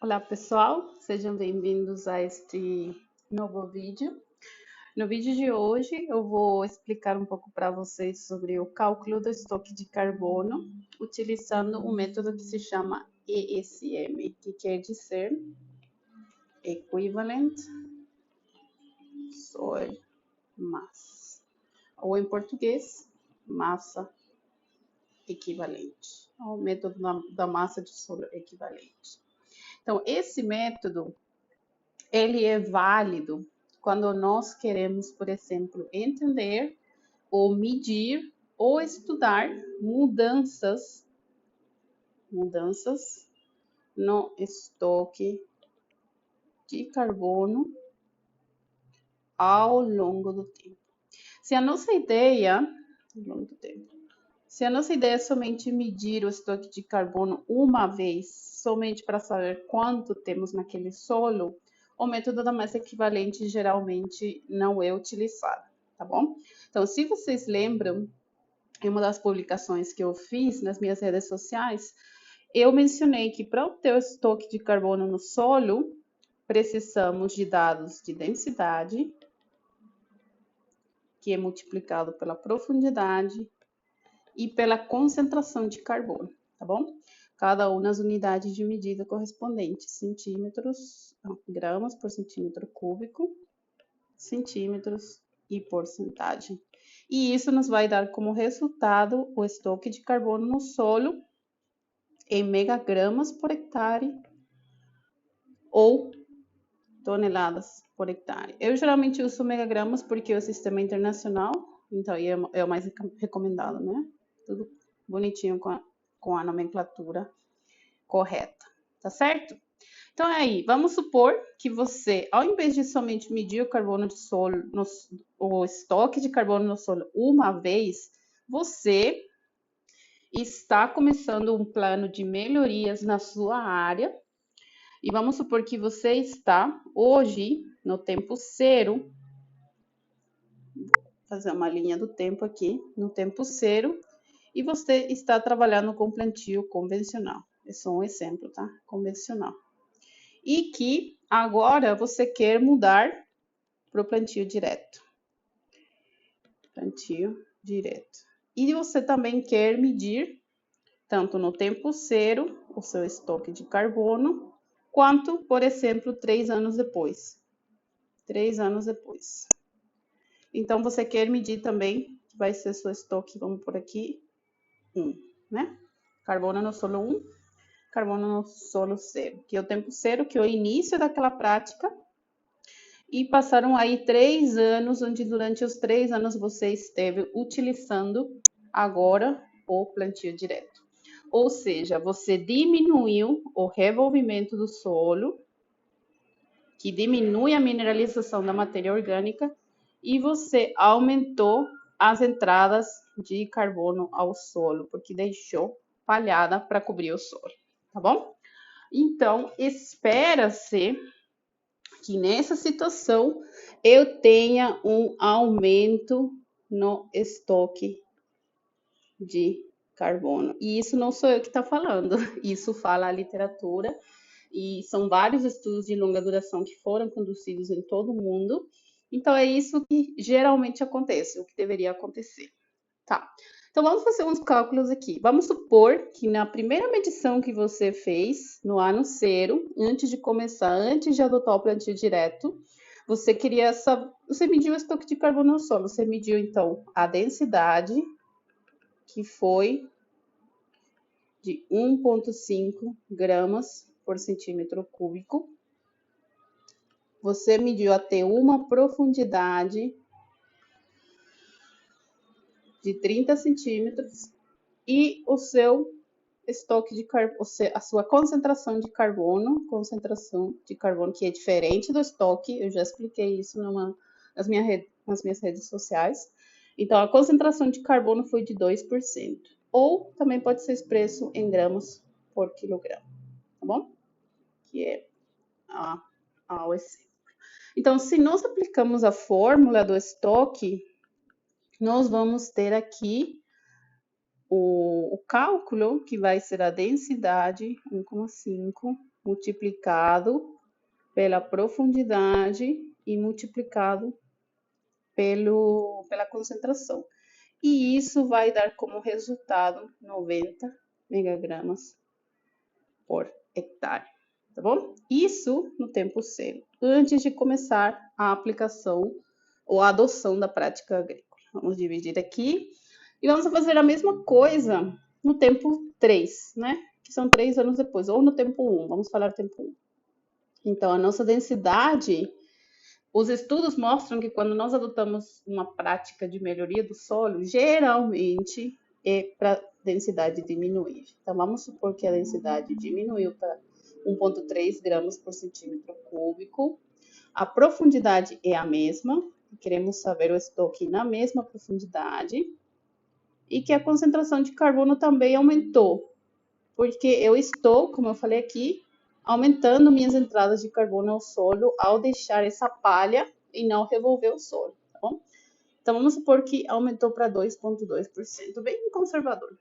Olá pessoal, sejam bem-vindos a este novo vídeo. No vídeo de hoje eu vou explicar um pouco para vocês sobre o cálculo do estoque de carbono utilizando um método que se chama ESM, que quer dizer Equivalent Soil Mass, ou em português, massa equivalente, o método da massa de solo equivalente. Então, esse método ele é válido quando nós queremos, por exemplo, entender ou medir ou estudar mudanças no estoque de carbono ao longo do tempo. Se a nossa ideia, é somente medir o estoque de carbono uma vez, somente para saber quanto temos naquele solo, o método da massa equivalente geralmente não é utilizado, tá bom? Então, se vocês lembram, em uma das publicações que eu fiz nas minhas redes sociais, eu mencionei que para obter o estoque de carbono no solo, precisamos de dados de densidade, que é multiplicado pela profundidade, e pela concentração de carbono, tá bom? Cada uma nas unidades de medida correspondentes, centímetros, gramas por centímetro cúbico, centímetros e porcentagem. E isso nos vai dar como resultado o estoque de carbono no solo em megagramas por hectare ou toneladas por hectare. Eu geralmente uso megagramas porque é o sistema internacional, então é o mais recomendado, né? Tudo bonitinho com a nomenclatura correta, tá certo? Então aí, vamos supor que você, ao invés de somente medir o carbono de solo, o estoque de carbono no solo uma vez, você está começando um plano de melhorias na sua área. E vamos supor que você está hoje no tempo zero, vou fazer uma linha do tempo aqui, no tempo zero, e você está trabalhando com plantio convencional. É só um exemplo, tá? Convencional. E que agora você quer mudar para o plantio direto. Plantio direto. E você também quer medir, tanto no tempo zero, o seu estoque de carbono, quanto, por exemplo, 3 anos depois. 3 anos depois. Então, você quer medir também, que vai ser seu estoque, vamos por aqui, 1, né? Carbono no solo 1, carbono no solo 0, que é o tempo zero, que é o início daquela prática. E passaram aí 3 anos, onde durante os 3 anos você esteve utilizando agora o plantio direto. Ou seja, você diminuiu o revolvimento do solo, que diminui a mineralização da matéria orgânica, e você aumentou as entradas de carbono ao solo, porque deixou palhada para cobrir o solo, tá bom? Então, espera-se que nessa situação eu tenha um aumento no estoque de carbono. E isso não sou eu que estou falando, isso fala a literatura, e são vários estudos de longa duração que foram conduzidos em todo o mundo. Então, é isso que geralmente acontece, o que deveria acontecer. Tá. Então, vamos fazer uns cálculos aqui. Vamos supor que na primeira medição que você fez, no ano zero, antes de começar, antes de adotar o plantio direto, você queria saber, você mediu o estoque de carbono no solo. Você mediu, então, a densidade, que foi de 1,5 gramas por centímetro cúbico. Você mediu até uma profundidade de 30 centímetros e o seu estoque de carbono, a sua concentração de carbono que é diferente do estoque, eu já expliquei isso nas minhas redes sociais. Então, a concentração de carbono foi de 2%. Ou também pode ser expresso em gramas por quilograma, tá bom? Que é o exemplo. Então, se nós aplicamos a fórmula do estoque, nós vamos ter aqui o cálculo, que vai ser a densidade, 1,5 multiplicado pela profundidade e multiplicado pela concentração. E isso vai dar como resultado 90 megagramas por hectare, tá bom? Isso no tempo zero, antes de começar a aplicação ou a adoção da prática agrícola. Vamos dividir aqui e vamos fazer a mesma coisa no tempo 3, né? Que são 3 anos depois, ou no tempo 1, vamos falar tempo 1. Então, a nossa densidade, os estudos mostram que quando nós adotamos uma prática de melhoria do solo, geralmente é para densidade diminuir. Então, vamos supor que a densidade diminuiu para 1,3 gramas por centímetro cúbico. A profundidade é a mesma, queremos saber o estoque na mesma profundidade. E que a concentração de carbono também aumentou, porque eu estou, como eu falei aqui, aumentando minhas entradas de carbono ao solo ao deixar essa palha e não revolver o solo, tá bom? Então, vamos supor que aumentou para 2,2%, bem conservador.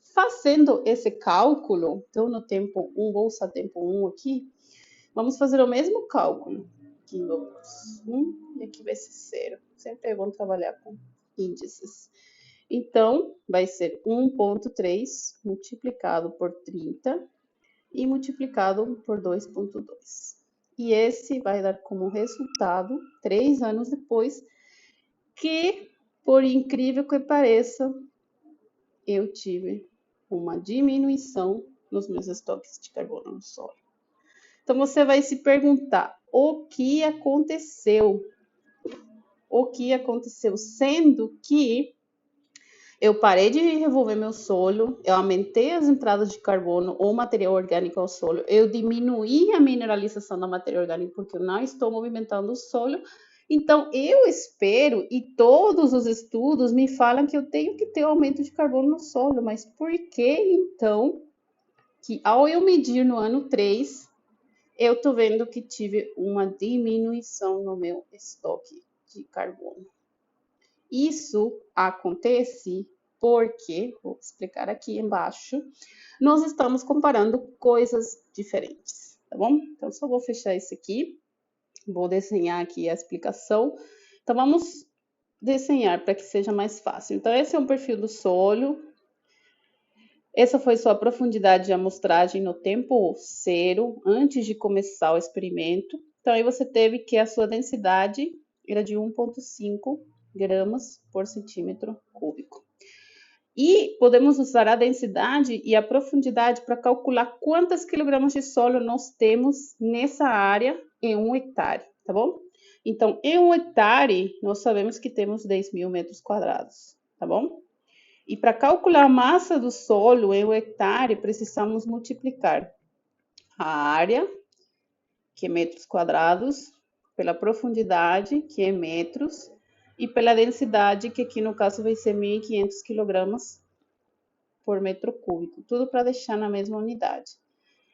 Fazendo esse cálculo, então no tempo 1, vou usar tempo 1 aqui, vamos fazer o mesmo cálculo. Aqui vamos 1 e aqui vai ser 0. Sempre é bom trabalhar com índices. Então, vai ser 1,3 multiplicado por 30 e multiplicado por 2,2. E esse vai dar como resultado, 3 anos depois, que, por incrível que pareça, eu tive uma diminuição nos meus estoques de carbono no solo. Então, você vai se perguntar, o que aconteceu? O que aconteceu? Sendo que eu parei de revolver meu solo, eu aumentei as entradas de carbono ou material orgânico ao solo, eu diminuí a mineralização da matéria orgânica porque eu não estou movimentando o solo. Então, eu espero, e todos os estudos me falam que eu tenho que ter aumento de carbono no solo, mas por que então que ao eu medir no ano 3, eu estou vendo que tive uma diminuição no meu estoque de carbono? Isso acontece porque, vou explicar aqui embaixo, nós estamos comparando coisas diferentes, tá bom? Então, só vou fechar esse aqui, vou desenhar aqui a explicação. Então, vamos desenhar para que seja mais fácil. Então, esse é um perfil do solo. Essa foi sua profundidade de amostragem no tempo zero, antes de começar o experimento. Então, aí você teve que a sua densidade era de 1,5 gramas por centímetro cúbico. E podemos usar a densidade e a profundidade para calcular quantos quilogramas de solo nós temos nessa área em 1 hectare, tá bom? Então, em 1 hectare, nós sabemos que temos 10.000 metros quadrados, tá bom? E para calcular a massa do solo em 1 hectare, precisamos multiplicar a área, que é metros quadrados, pela profundidade, que é metros, e pela densidade, que aqui no caso vai ser 1.500 quilogramas por metro cúbico, tudo para deixar na mesma unidade.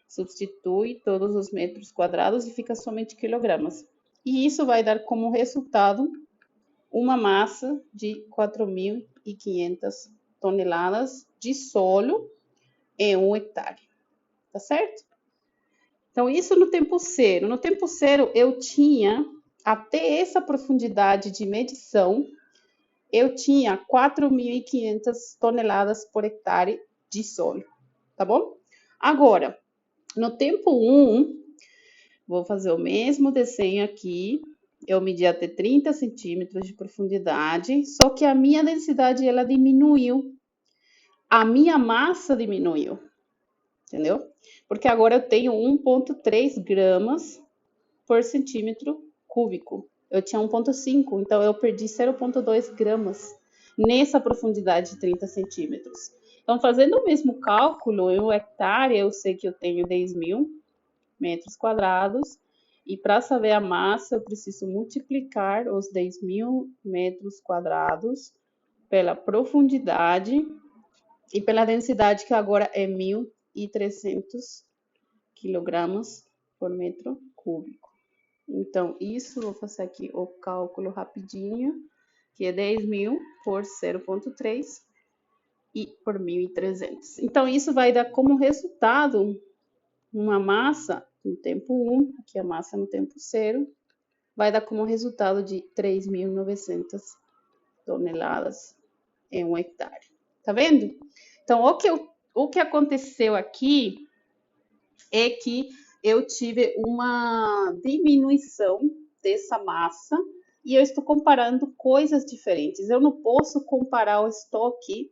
Substitui todos os metros quadrados e fica somente quilogramas. E isso vai dar como resultado uma massa de 4.500 toneladas de solo em 1 hectare, tá certo? Então, isso no tempo zero. No tempo zero, eu tinha, até essa profundidade de medição, eu tinha 4.500 toneladas por hectare de solo, tá bom? Agora, no tempo 1, vou fazer o mesmo desenho aqui, eu medi até 30 centímetros de profundidade, só que a minha densidade, ela diminuiu, a minha massa diminuiu, entendeu? Porque agora eu tenho 1,3 gramas por centímetro cúbico. Eu tinha 1,5, então eu perdi 0,2 gramas nessa profundidade de 30 centímetros. Então, fazendo o mesmo cálculo, em 1 hectare, eu sei que eu tenho 10.000 metros quadrados. E para saber a massa, eu preciso multiplicar os 10.000 metros quadrados pela profundidade e pela densidade, que agora é 1.300 quilogramas por metro cúbico. Então, isso, vou fazer aqui o cálculo rapidinho, que é 10.000 por 0,3 e por 1.300. Então, isso vai dar como resultado uma massa no tempo 1, aqui a massa no tempo 0, vai dar como resultado de 3.900 toneladas em 1 hectare. Tá vendo? Então, o que aconteceu aqui é que eu tive uma diminuição dessa massa e eu estou comparando coisas diferentes. Eu não posso comparar o estoque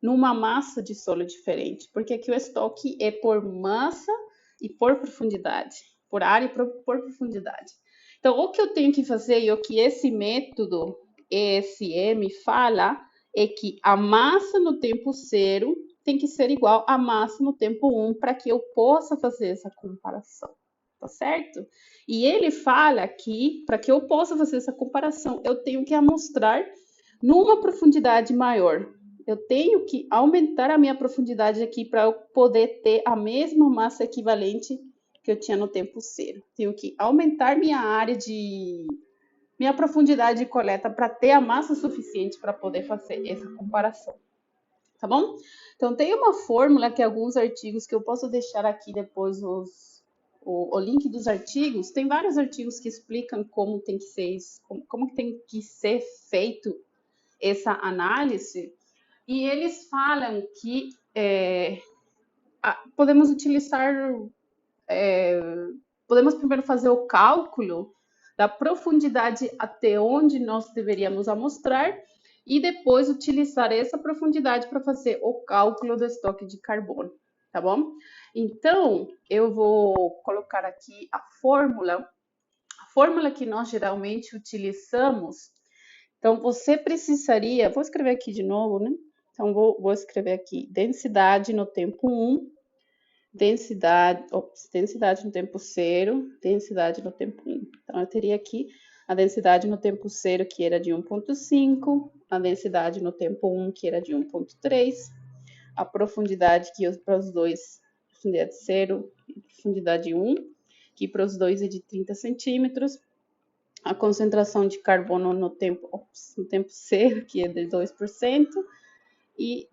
numa massa de solo diferente, porque aqui o estoque é por massa e por profundidade, por área e por profundidade. Então, o que eu tenho que fazer e o que esse método ESM fala é que a massa no tempo 0 tem que ser igual à massa no tempo 1 para que eu possa fazer essa comparação, tá certo? E ele fala que para que eu possa fazer essa comparação, eu tenho que amostrar numa profundidade maior. Eu tenho que aumentar a minha profundidade aqui para eu poder ter a mesma massa equivalente que eu tinha no tempo 0. Tenho que aumentar minha profundidade de coleta para ter a massa suficiente para poder fazer essa comparação. Tá bom? Então, tem uma fórmula que alguns artigos que eu posso deixar aqui depois o link dos artigos. Tem vários artigos que explicam como tem que ser feito essa análise. E eles falam que podemos utilizar, podemos primeiro fazer o cálculo da profundidade até onde nós deveríamos amostrar e depois utilizar essa profundidade para fazer o cálculo do estoque de carbono, tá bom? Então, eu vou colocar aqui a fórmula que nós geralmente utilizamos. Então, você precisaria, vou escrever aqui de novo, né? Então, vou escrever aqui densidade no tempo 1, densidade no tempo 0, densidade no tempo 1. Então, eu teria aqui a densidade no tempo 0, que era de 1,5, a densidade no tempo 1, que era de 1,3, a profundidade que para os dois, profundidade 0 e profundidade 1, que para os dois é de 30 centímetros, a concentração de carbono no tempo 0, que é de 2%, e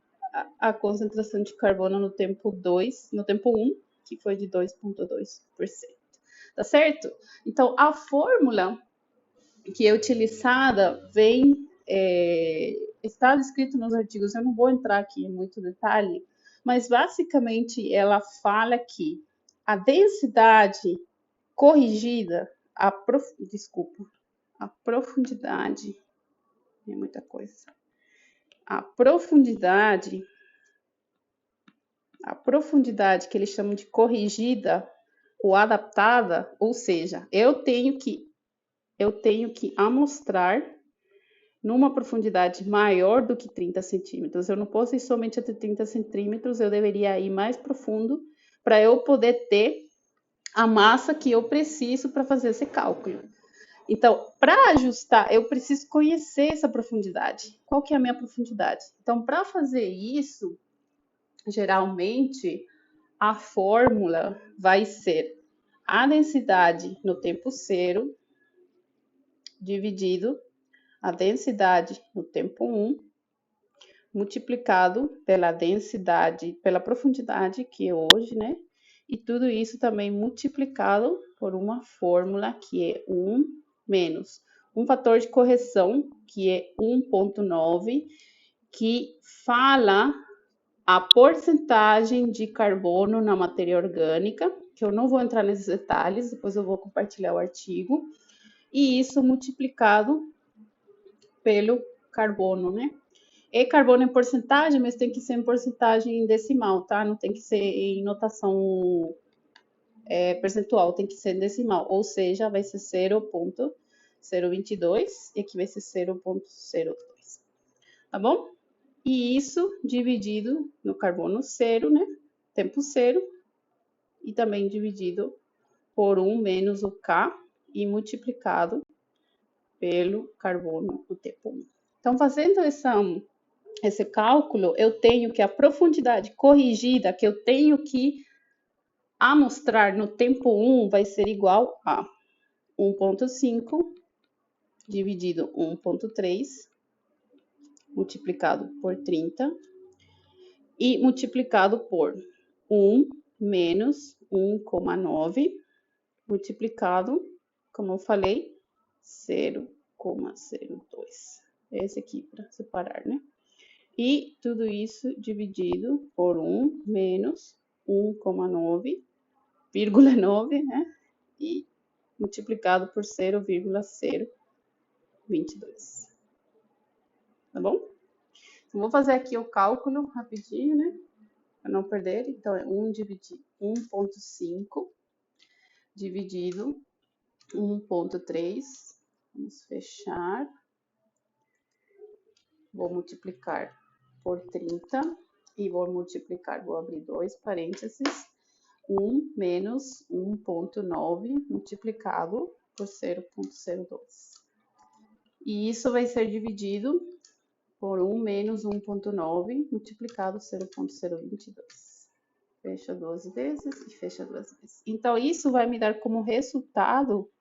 a concentração de carbono no tempo 1, que foi de 2,2%. Tá certo? Então, a fórmula que é utilizada está descrito nos artigos, eu não vou entrar aqui em muito detalhe, mas basicamente ela fala que a densidade corrigida, a profundidade, é muita coisa. A profundidade que eles chamam de corrigida ou adaptada, ou seja, eu tenho que amostrar numa profundidade maior do que 30 centímetros. Eu não posso ir somente até 30 centímetros, eu deveria ir mais profundo para eu poder ter a massa que eu preciso para fazer esse cálculo. Então, para ajustar, eu preciso conhecer essa profundidade. Qual que é a minha profundidade? Então, para fazer isso, geralmente, a fórmula vai ser a densidade no tempo 0 dividido a densidade no tempo 1 multiplicado pela densidade, pela profundidade, que é hoje, né? E tudo isso também multiplicado por uma fórmula que é 1 menos um fator de correção, que é 1,9, que fala a porcentagem de carbono na matéria orgânica, que eu não vou entrar nesses detalhes, depois eu vou compartilhar o artigo, e isso multiplicado pelo carbono, né? É carbono em porcentagem, mas tem que ser em porcentagem decimal, tá? Não tem que ser em notação percentual, tem que ser em decimal, ou seja, vai ser 0,022 e aqui vai ser 0,02, tá bom? E isso dividido no carbono 0, né? Tempo 0, e também dividido por 1 menos o K e multiplicado pelo carbono no tempo 1. Então, fazendo esse cálculo, eu tenho que a profundidade corrigida que eu tenho que amostrar no tempo 1 vai ser igual a 1,5 dividido 1,3 multiplicado por 30 e multiplicado por 1 menos 1,9 multiplicado, como eu falei, 0,02. Esse aqui para separar, né? E tudo isso dividido por 1 menos 1,9, vírgula 9, né? E multiplicado por 0,022. Tá bom? Então, vou fazer aqui o cálculo rapidinho, né? Para não perder. Então, é 1,5 dividido 1,3. Vamos fechar. Vou multiplicar por 30 e vou multiplicar, vou abrir 2 parênteses, 1 menos 1,9 multiplicado por 0,02. E isso vai ser dividido por 1 menos 1,9 multiplicado por 0,022. Fecha 2 vezes e fecha 2 vezes. Então, isso vai me dar como resultado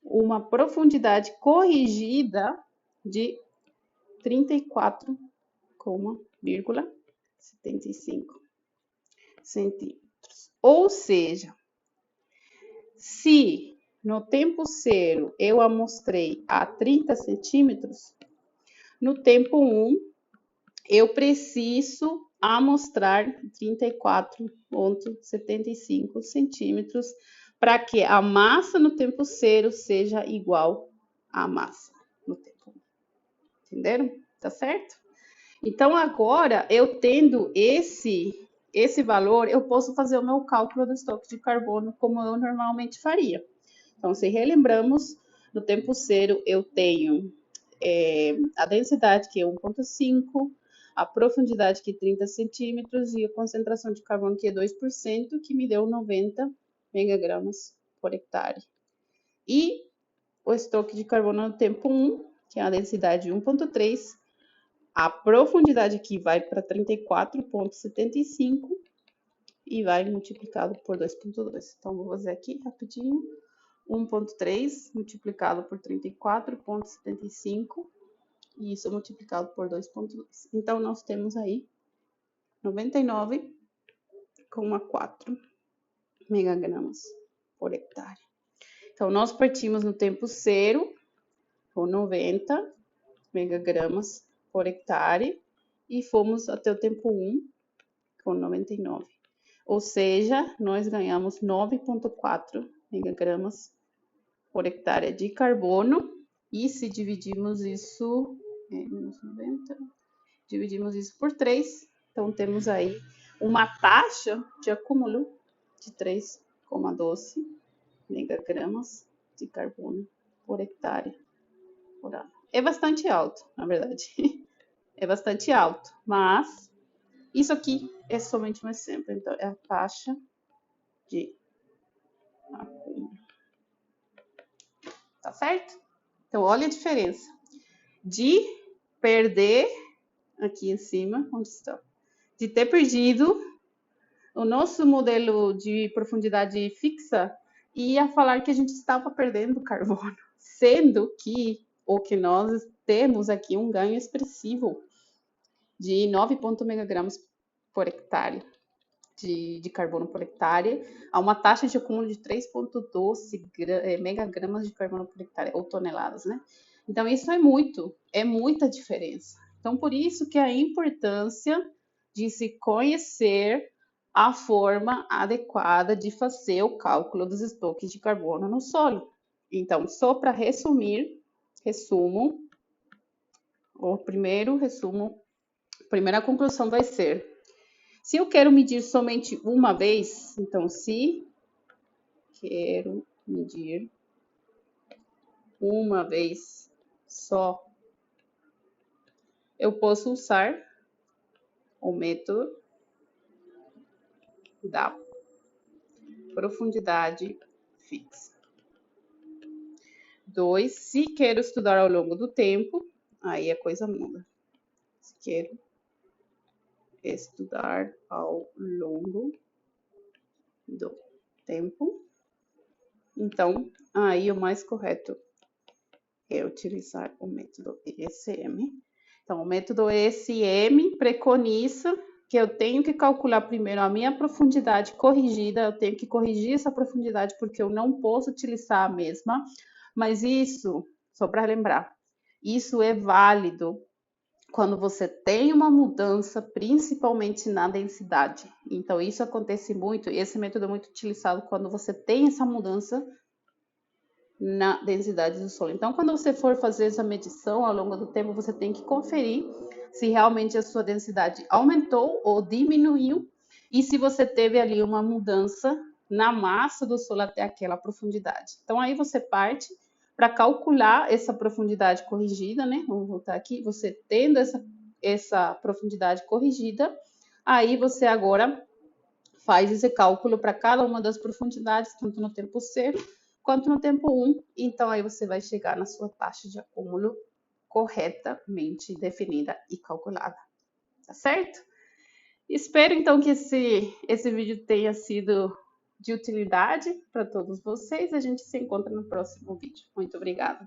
uma profundidade corrigida de 34,75 centímetros. Ou seja, se no tempo 0 eu amostrei a 30 centímetros, no tempo 1 eu preciso amostrar 34,75 centímetros para que a massa no tempo 0 seja igual à massa no tempo 1. Entenderam? Tá certo? Então, agora, eu tendo esse valor, eu posso fazer o meu cálculo do estoque de carbono como eu normalmente faria. Então, se relembramos, no tempo 0, eu tenho a densidade, que é 1,5, a profundidade, que é 30 centímetros, e a concentração de carbono, que é 2%, que me deu 90 megagramas por hectare. E o estoque de carbono no tempo 1, que é a densidade de 1,3, a profundidade aqui vai para 34,75 e vai multiplicado por 2,2. Então, vou fazer aqui rapidinho. 1,3 multiplicado por 34,75 e isso multiplicado por 2,2. Então, nós temos aí 99,4 megagramas por hectare. Então, nós partimos no tempo 0 com 90 megagramas por hectare e fomos até o tempo 1 com 99. Ou seja, nós ganhamos 9,4 megagramas por hectare de carbono. E se dividirmos isso, menos 90, dividimos isso por 3, então temos aí uma taxa de acúmulo de 3,12 megagramas de carbono por hectare por ano. É bastante alto, na verdade. É bastante alto, mas isso aqui é somente um exemplo. Então, é a taxa de acúmulo. Tá certo? Então, olha a diferença de perder aqui em cima, onde está? De ter perdido o nosso modelo de profundidade fixa e ia falar que a gente estava perdendo carbono, sendo que o que nós temos aqui um ganho expressivo de 9 megagramas por hectare de carbono por hectare, a uma taxa de acúmulo de 3,12 megagramas de carbono por hectare, ou toneladas, né? Então, isso é muita diferença. Então, por isso que a importância de se conhecer a forma adequada de fazer o cálculo dos estoques de carbono no solo. Então, só para resumo, o primeiro resumo, a primeira conclusão vai ser: se eu quero medir somente uma vez, então, se quero medir uma vez só, eu posso usar o método da profundidade fixa. 2, se quero estudar ao longo do tempo, aí a coisa muda. Se quero estudar ao longo do tempo, então, aí o mais correto é utilizar o método ESM. Então, o método ESM preconiza que eu tenho que calcular primeiro a minha profundidade corrigida, eu tenho que corrigir essa profundidade porque eu não posso utilizar a mesma, mas isso, só para lembrar, isso é válido quando você tem uma mudança, principalmente na densidade. Então, isso acontece muito, e esse método é muito utilizado quando você tem essa mudança na densidade do solo. Então, quando você for fazer essa medição ao longo do tempo, você tem que conferir se realmente a sua densidade aumentou ou diminuiu e se você teve ali uma mudança na massa do solo até aquela profundidade. Então, aí você parte para calcular essa profundidade corrigida, né? Vamos voltar aqui. Você tendo essa profundidade corrigida, aí você agora faz esse cálculo para cada uma das profundidades, tanto no tempo 0 quanto no tempo 1. Então, aí você vai chegar na sua taxa de acúmulo corretamente definida e calculada. Tá certo? Espero, então, que esse vídeo tenha sido de utilidade para todos vocês. A gente se encontra no próximo vídeo. Muito obrigada.